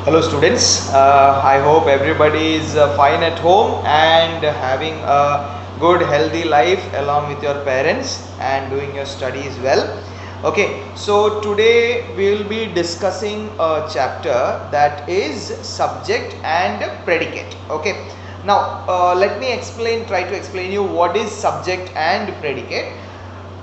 Hello students, I hope everybody is fine at home and having a good healthy life along with your parents and doing your studies well. Okay, so today we will be discussing a chapter that is subject and predicate. Okay, now let me try to explain you what is subject and predicate.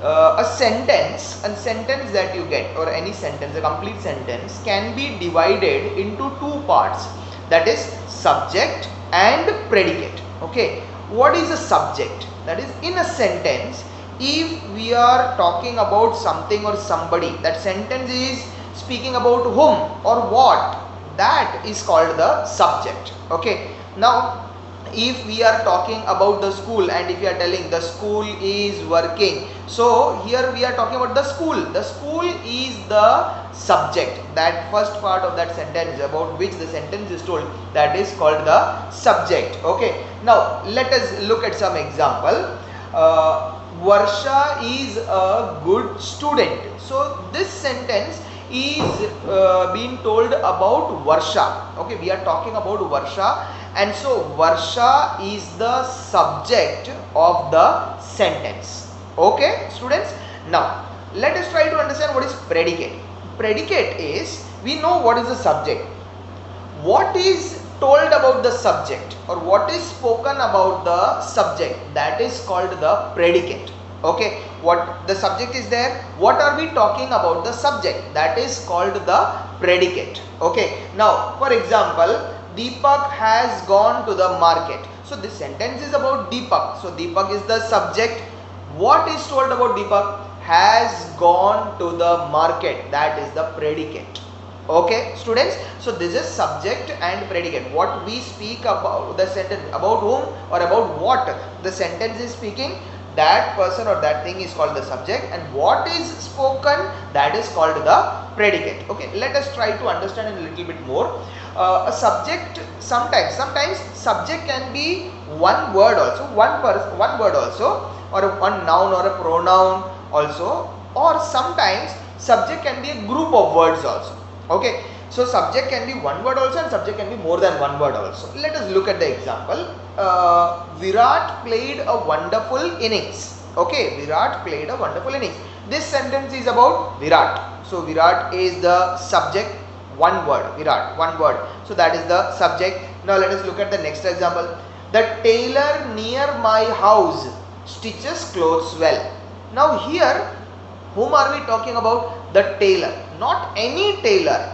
A sentence that you get, or any sentence, a complete sentence can be divided into two parts, that is subject and predicate. Okay, what is a subject? That is, in a sentence, if we are talking about something or somebody, that sentence is speaking about whom or what, that is called the subject. Okay, now if we are talking about the school and if we are telling the school is working, so here we are talking about the school is the subject. That first part of that sentence about which the sentence is told, that is called the subject. Okay, now let us look at some example. Varsha is a good student. So this sentence is being told about Varsha. Okay, we are talking about Varsha, and so Varsha is the subject of the sentence. Okay, students, now let us try to understand what is predicate. Predicate is, we know what is the subject. What is told about the subject or what is spoken about the subject, that is called the predicate. Okay, what the subject is there, what are we talking about the subject, that is called the predicate. Okay, now for example, Deepak has gone to the market. So this sentence is about Deepak. So Deepak is the subject. What is told about Deepak? Has gone to the market. That is the predicate. Okay, students. So this is subject and predicate. What we speak about the sentence, about whom or about what the sentence is speaking, that person or that thing is called the subject, and what is spoken, that is called the predicate. Okay, let us try to understand a little bit more. A subject, sometimes subject can be one word also, one word also, or one noun or a pronoun also, or sometimes subject can be a group of words also. Okay, so subject can be one word also and subject can be more than one word also. Let us look at the example. Virat played a wonderful innings. Okay, Virat played a wonderful innings. This sentence is about Virat. So Virat is the subject, one word, Virat, one word. So that is the subject. Now let us look at the next example. The tailor near my house stitches clothes well. Now here, whom are we talking about? The tailor, not any tailor.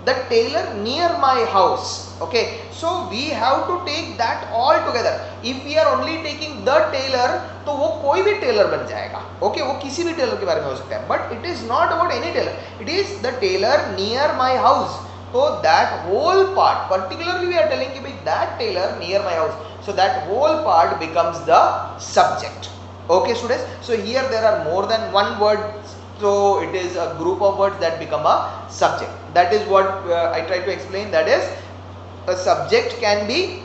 The tailor near my house. Okay, so we have to take that all together. If we are only taking the tailor, तो वो कोई भी Taylor बन जाएगा. Okay, वो किसी भी Taylor के बारे में हो सकता है. But it is not about any tailor. It is the tailor near my house. So that whole part, particularly we are telling कि भाई that tailor near my house. So that whole part becomes the subject. Okay, students. So here there are more than one word. So it is a group of words that become a subject. That is what I try to explain. That is, a subject can be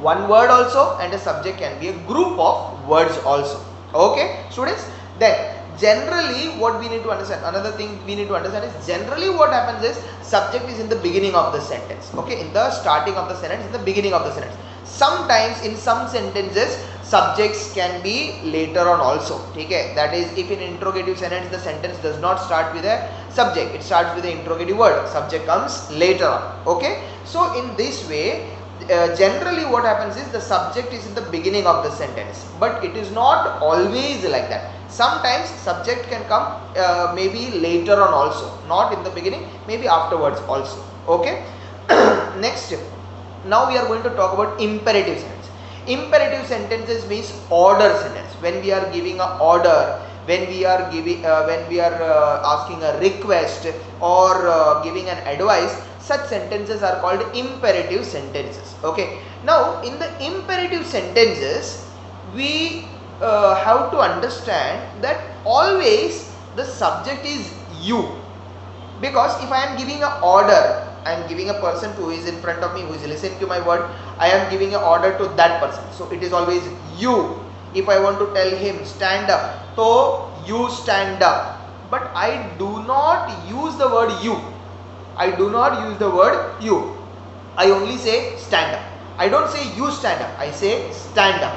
one word also and a subject can be a group of words also. Okay, students. Then generally what we need to understand, another thing we need to understand is, generally what happens is subject is in the beginning of the sentence. Okay, in the starting of the sentence, in the beginning of the sentence. Sometimes in some sentences subjects can be later on also. Okay, that is, if in interrogative sentence the sentence does not start with a subject, it starts with the interrogative word, subject comes later on. Okay, so in this way generally what happens is the subject is in the beginning of the sentence, but it is not always like that. Sometimes subject can come maybe later on also, not in the beginning, maybe afterwards also. Okay, next, now we are going to talk about imperative sentence. Imperative sentences means order sentence. When we are giving an order, when we are asking a request or giving an advice, such sentences are called imperative sentences. Okay, now in the imperative sentences we have to understand that always the subject is you, because if I am giving an order, I am giving a person who is in front of me, who is listening to my word, I am giving an order to that person, so it is always you. If I want to tell him stand up, so you stand up, but I do not use the word you. I do not use the word you. I only say stand up. I don't say you stand up, I say stand up.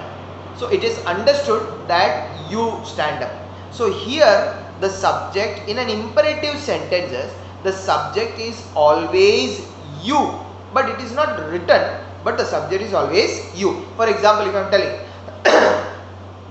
So it is understood that you stand up. So here the subject in an imperative sentences, the subject is always you, but it is not written, but the subject is always you. For example, if I am telling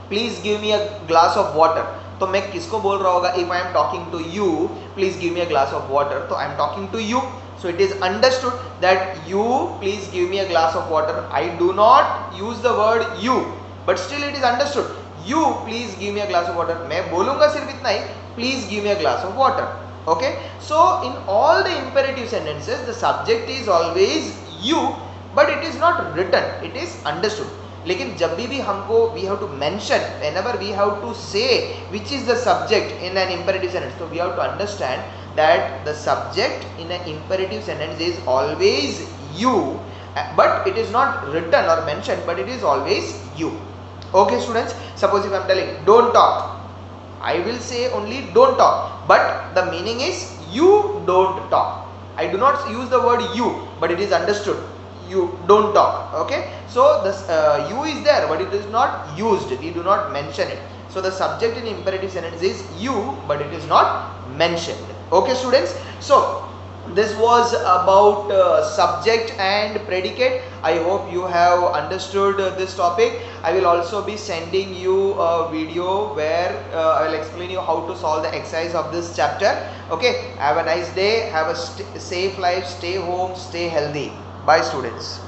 please give me a glass of water, तो मैं किसको बोल रहा होगा? If I am talking to you, please give me a glass of water, तो I am talking to you. So it is understood that you please give me a glass of water. I do not use the word you, but still it is understood. You please give me a glass of water. मैं बोलूँगा सिर्फ इतना ही, please give me a glass of water. Okay. So in all the imperative sentences, the subject is always you, but it is not written. It is understood. लेकिन जब भी हमको we have to mention, whenever we have to say which is the subject in an imperative sentence, so we have to understand that the subject in an imperative sentence is always you, but it is not written or mentioned, but it is always you. Okay students, suppose if I am telling don't talk, I will say only don't talk, but the meaning is you don't talk. I do not use the word you, but it is understood. You don't talk. Okay, so this you is there, but it is not used. We do not mention it. So the subject in imperative sentence is you, but it is not mentioned. Okay students, so this was about subject and predicate. I hope you have understood this topic. I will also be sending you a video where I will explain you how to solve the exercise of this chapter. Okay, have a nice day, have a safe life, stay home, stay healthy. Bye students.